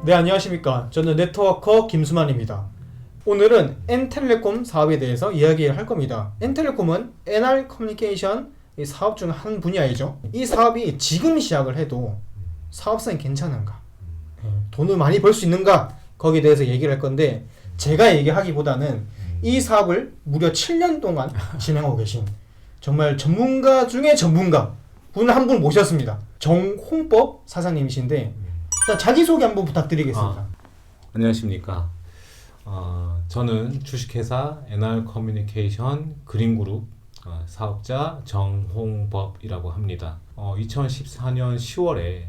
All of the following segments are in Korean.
네, 안녕하십니까. 저는 네트워커 김수만입니다. 오늘은 N텔레콤 사업에 대해서 이야기를 할 겁니다. N텔레콤은 NR 커뮤니케이션 사업 중 한 분야이죠. 이 사업이 지금 시작을 해도 사업성이 괜찮은가? 돈을 많이 벌 수 있는가? 거기에 대해서 얘기를 할 건데, 제가 얘기하기보다는 이 사업을 무려 7년 동안 진행하고 계신 정말 전문가 중에 전문가 분을 한 분 모셨습니다. 정홍법 사장님이신데 일단 자기소개 한번 부탁드리겠습니다. 안녕하십니까. 저는 주식회사 NR 커뮤니케이션 그린그룹 사업자 정홍법이라고 합니다. 2014년 10월에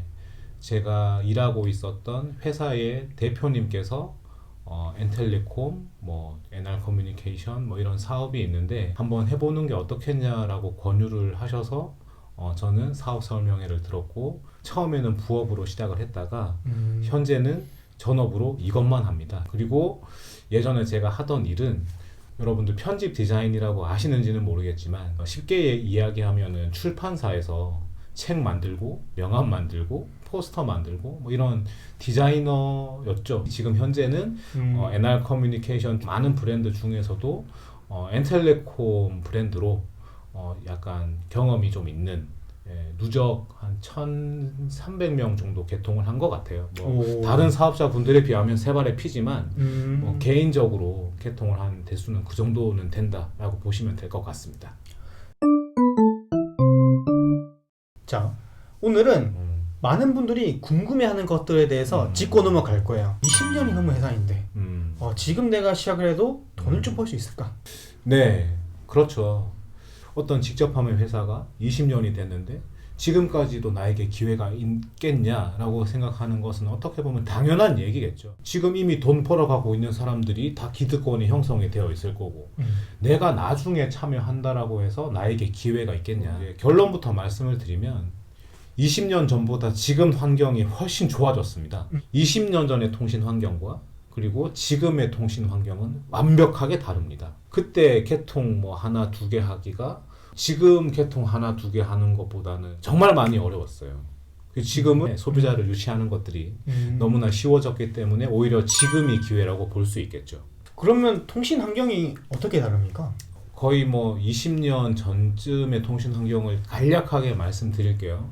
제가 일하고 있었던 회사의 대표님께서 엔텔레콤, NR 커뮤니케이션 이런 사업이 있는데 한번 해보는 게 어떻겠냐라고 권유를 하셔서 저는 사업 설명회를 들었고 처음에는 부업으로 시작을 했다가 현재는 전업으로 이것만 합니다. 그리고 예전에 제가 하던 일은 여러분들 편집 디자인이라고 아시는지는 모르겠지만 쉽게 이야기하면은 출판사에서 책 만들고 명함 만들고 포스터 만들고 이런 디자이너였죠. 지금 현재는 NR 커뮤니케이션 많은 브랜드 중에서도 엔텔레콤 브랜드로 약간 경험이 좀 있는 누적 한 1,300명 정도 개통을 한 것 같아요. 다른 사업자분들에 비하면 세 발의 피지만 개인적으로 개통을 한 대수는 그 정도는 된다라고 보시면 될 것 같습니다. 자, 오늘은 많은 분들이 궁금해하는 것들에 대해서 짚고 넘어갈 거예요. 20년이 넘은 회사인데 지금 내가 시작을 해도 돈을 좀 벌 수 있을까? 네, 그렇죠. 어떤 직접하면 회사가 20년이 됐는데 지금까지도 나에게 기회가 있겠냐라고 생각하는 것은 어떻게 보면 당연한 얘기겠죠. 지금 이미 돈 벌어가고 있는 사람들이 다 기득권이 형성이 되어 있을 거고 내가 나중에 참여한다라고 해서 나에게 기회가 있겠냐. 결론부터 말씀을 드리면 20년 전보다 지금 환경이 훨씬 좋아졌습니다. 20년 전의 통신 환경과 그리고 지금의 통신 환경은 완벽하게 다릅니다. 그때 개통 하나 두 개 하기가 지금 개통 하나 두 개 하는 것보다는 정말 많이 어려웠어요. 지금은 소비자를 유치하는 것들이 너무나 쉬워졌기 때문에 오히려 지금이 기회라고 볼 수 있겠죠. 그러면 통신 환경이 어떻게 다릅니까? 거의 20년 전쯤의 통신 환경을 간략하게 말씀드릴게요.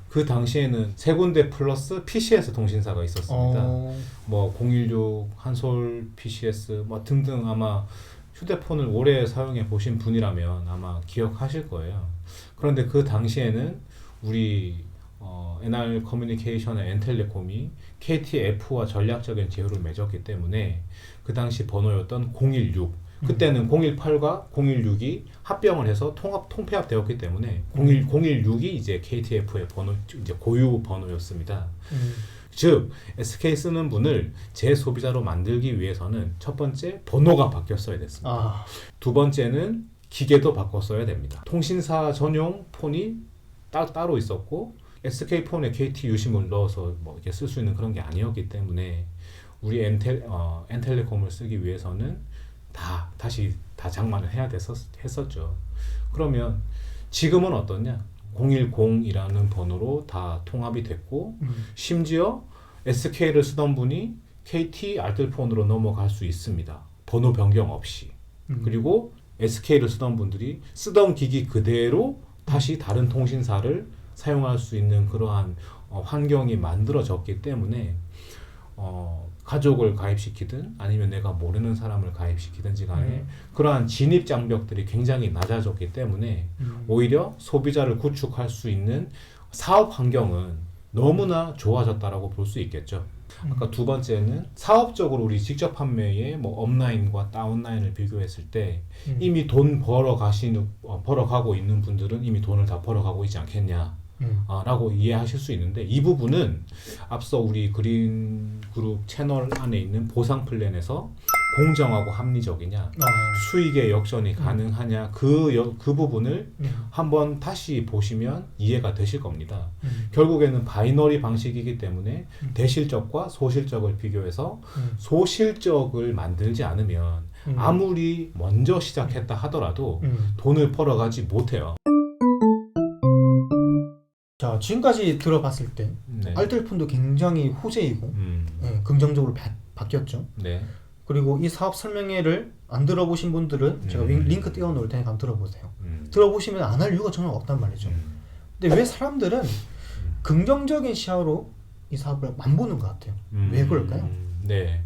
그 당시에는 세 군데 플러스 PCS 통신사가 있었습니다. 016, 한솔 PCS 등등 아마 휴대폰을 오래 사용해 보신 분이라면 아마 기억하실 거예요. 그런데 그 당시에는 우리 NR 커뮤니케이션의 엔텔레콤이 KTF와 전략적인 제휴를 맺었기 때문에 그 당시 번호였던 016 그때는 018과 016이 합병을 해서 통폐합 되었기 때문에 016이 이제 KTF의 번호, 이제 고유 번호였습니다. 즉 SK 쓰는 분을 제 소비자로 만들기 위해서는 첫 번째 번호가 바뀌었어야 됐습니다. 두 번째는 기계도 바꿨어야 됩니다. 통신사 전용 폰이 따로 있었고 SK폰에 KT 유심을 넣어서 이렇게 쓸 수 있는 그런 게 아니었기 때문에 우리 엔텔레콤을 쓰기 위해서는 다시 장만을 해야 했었죠. 그러면 지금은 어떠냐? 010이라는 번호로 다 통합이 됐고 심지어 SK를 쓰던 분이 KT 알뜰폰으로 넘어갈 수 있습니다. 번호 변경 없이. 그리고 SK를 쓰던 분들이 쓰던 기기 그대로 다시 다른 통신사를 사용할 수 있는 그러한 환경이 만들어졌기 때문에 가족을 가입시키든 아니면 내가 모르는 사람을 가입시키든지 간에 그러한 진입 장벽들이 굉장히 낮아졌기 때문에 오히려 소비자를 구축할 수 있는 사업 환경은 너무나 좋아졌다라고 볼 수 있겠죠. 아까 두 번째는 사업적으로 우리 직접 판매의 업라인과 다운라인을 비교했을 때 이미 돈 벌어가고 있는 분들은 이미 돈을 다 벌어가고 있지 않겠냐 라고 이해하실 수 있는데 이 부분은 앞서 우리 그린그룹 채널 안에 있는 보상 플랜에서 공정하고 합리적이냐 수익의 역전이 가능하냐 그 부분을 한번 다시 보시면 이해가 되실 겁니다. 결국에는 바이너리 방식이기 때문에 대실적과 소실적을 비교해서 소실적을 만들지 않으면 아무리 먼저 시작했다 하더라도 돈을 벌어가지 못해요. 자, 지금까지 들어봤을 때 알뜰폰도 굉장히 호재이고 긍정적으로 바뀌었죠. 네. 그리고 이 사업 설명회를 안 들어보신 분들은 제가 링크 띄워놓을 테니까 한번 들어보세요. 들어보시면 안 할 이유가 전혀 없단 말이죠. 근데 왜 사람들은 긍정적인 시야로 이 사업을 안 보는 것 같아요. 왜 그럴까요? 네.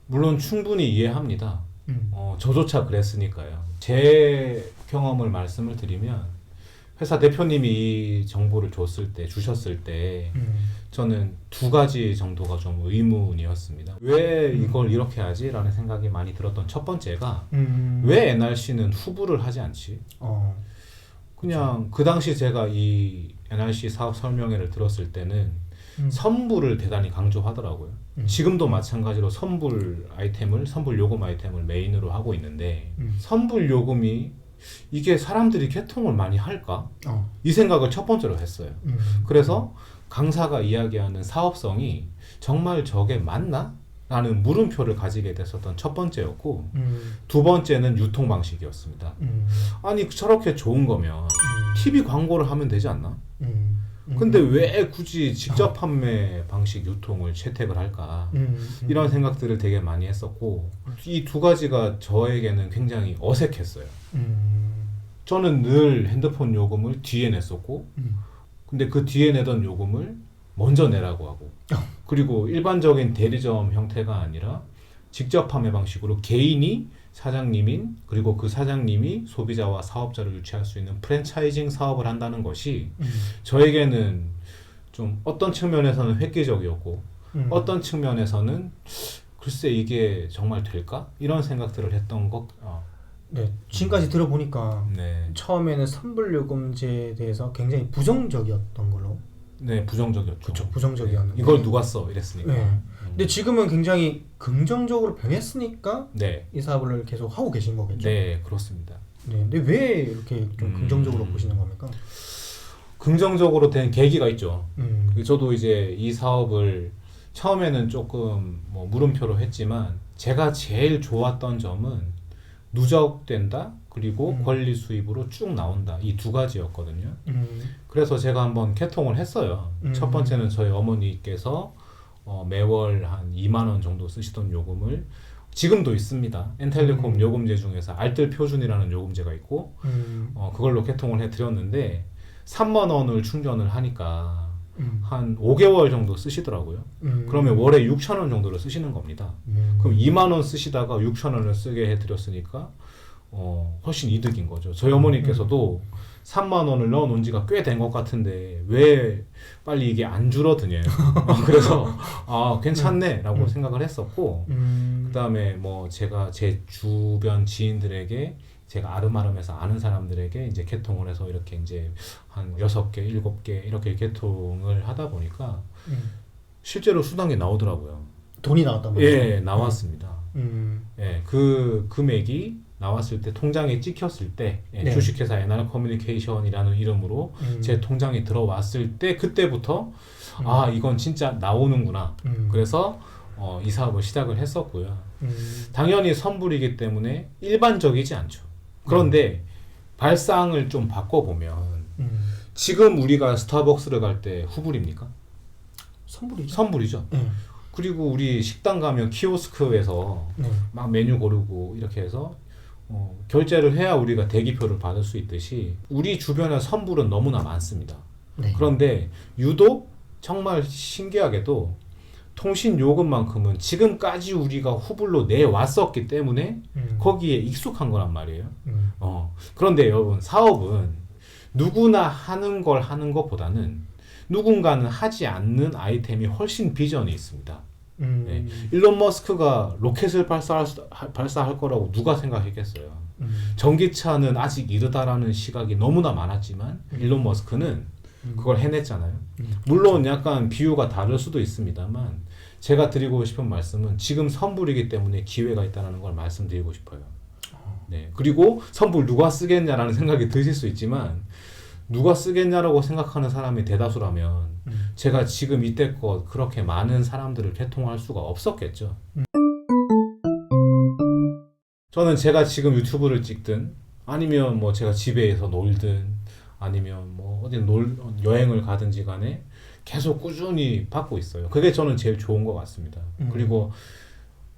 물론 충분히 이해합니다. 음. 저조차 그랬으니까요. 제 경험을 말씀을 드리면 회사 대표님이 이 정보를 주셨을 때 저는 두 가지 정도가 좀 의문이었습니다. 왜 이걸 이렇게 하지? 라는 생각이 많이 들었던 첫 번째가 왜 NRC는 후보를 하지 않지? 그냥 그 당시 제가 이 NRC 사업 설명회를 들었을 때는 선불을 대단히 강조하더라고요. 지금도 마찬가지로 선불 요금 아이템을 메인으로 하고 있는데 선불 요금이 이게 사람들이 개통을 많이 할까? 이 생각을 첫 번째로 했어요. 그래서 강사가 이야기하는 사업성이 정말 저게 맞나? 라는 물음표를 가지게 됐었던 첫 번째였고 두 번째는 유통 방식이었습니다. 아니 저렇게 좋은 거면 TV 광고를 하면 되지 않나? 근데 왜 굳이 직접 판매 방식 유통을 채택을 할까? 이런 생각들을 되게 많이 했었고 이 두 가지가 저에게는 굉장히 어색했어요. 저는 늘 핸드폰 요금을 뒤에 냈었고 근데 그 뒤에 내던 요금을 먼저 내라고 하고 그리고 일반적인 대리점 형태가 아니라 직접 판매 방식으로 개인이 사장님인 그리고 그 사장님이 소비자와 사업자를 유치할 수 있는 프랜차이징 사업을 한다는 것이 저에게는 좀 어떤 측면에서는 획기적이었고 어떤 측면에서는 글쎄 이게 정말 될까? 이런 생각들을 했던 것. 네, 지금까지 들어보니까 네. 처음에는 선불요금제에 대해서 굉장히 부정적이었던 걸로. 네, 부정적이었죠. 그렇죠, 부정적이었는데. 이걸 누가 써? 이랬으니까. 네. 근데 지금은 굉장히 긍정적으로 변했으니까 네. 이 사업을 계속 하고 계신 거겠죠. 네, 그렇습니다. 네, 근데 왜 이렇게 좀 긍정적으로 보시는 겁니까? 긍정적으로 된 계기가 있죠. 저도 이제 이 사업을 처음에는 조금 뭐 물음표로 했지만 제가 제일 좋았던 점은 누적된다 그리고 권리 수입으로 쭉 나온다 이 두 가지였거든요. 그래서 제가 한번 개통을 했어요. 첫 번째는 저희 어머니께서 매월 한 2만 원 정도 쓰시던 요금을 지금도 있습니다. 엔텔레콤 요금제 중에서 알뜰 표준이라는 요금제가 있고 그걸로 개통을 해드렸는데 3만 원을 충전을 하니까 한 5개월 정도 쓰시더라고요. 그러면 월에 6천 원 정도를 쓰시는 겁니다. 그럼 2만 원 쓰시다가 6천 원을 쓰게 해드렸으니까 훨씬 이득인 거죠. 저희 어머니께서도 3만 원을 넣어놓은 지가 꽤 된 것 같은데 왜 빨리 이게 안 줄어드냐. 그래서 괜찮네 라고 생각을 했었고 그 다음에 뭐 제가 제 주변 지인들에게 제가 아름아름해서 아는 사람들에게 이제 개통을 해서 이렇게 이제 한 6개, 7개 이렇게 개통을 하다 보니까 실제로 수당이 나오더라고요. 돈이 나왔단 말이죠. 예, 나왔습니다. 예, 그 금액이 나왔을 때 통장에 찍혔을 때 네. 주식회사 NR 커뮤니케이션이라는 이름으로 제 통장에 들어왔을 때 그때부터 이건 진짜 나오는구나. 그래서 이 사업을 시작을 했었고요. 당연히 선불이기 때문에 일반적이지 않죠. 그런데 발상을 좀 바꿔보면 지금 우리가 스타벅스를 갈 때 후불입니까? 선불이죠. 선불이죠. 그리고 우리 식당 가면 키오스크에서 막 메뉴 고르고 이렇게 해서 결제를 해야 우리가 대기표를 받을 수 있듯이 우리 주변에 선불은 너무나 많습니다. 네. 그런데 유독 정말 신기하게도 통신 요금만큼은 지금까지 우리가 후불로 내왔었기 때문에 거기에 익숙한 거란 말이에요. 그런데 여러분 사업은 누구나 하는 걸 하는 것보다는 누군가는 하지 않는 아이템이 훨씬 비전이 있습니다. 네. 일론 머스크가 로켓을 발사할 거라고 누가 생각했겠어요. 전기차는 아직 이르다라는 시각이 너무나 많았지만 일론 머스크는 그걸 해냈잖아요. 물론 약간 비유가 다를 수도 있습니다만 제가 드리고 싶은 말씀은 지금 선불이기 때문에 기회가 있다는 걸 말씀드리고 싶어요. 네. 그리고 선불 누가 쓰겠냐라는 생각이 드실 수 있지만 누가 쓰겠냐라고 생각하는 사람이 대다수라면 제가 지금 이때껏 그렇게 많은 사람들을 개통할 수가 없었겠죠. 저는 제가 지금 유튜브를 찍든 아니면 뭐 제가 집에서 놀든 아니면 뭐 어디 여행을 가든지 간에 계속 꾸준히 받고 있어요. 그게 저는 제일 좋은 것 같습니다. 그리고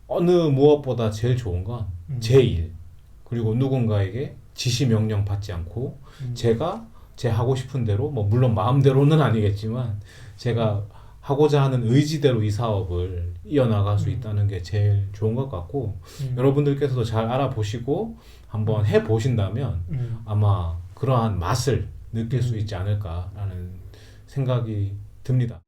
어느 무엇보다 제일 좋은 건 제 일, 그리고 누군가에게 지시 명령 받지 않고 제가 제 하고 싶은 대로, 뭐 물론 마음대로는 아니겠지만 제가 하고자 하는 의지대로 이 사업을 이어나갈 수 있다는 게 제일 좋은 것 같고, 여러분들께서도 잘 알아보시고 한번 해보신다면 아마 그러한 맛을 느낄 수 있지 않을까라는 생각이 듭니다.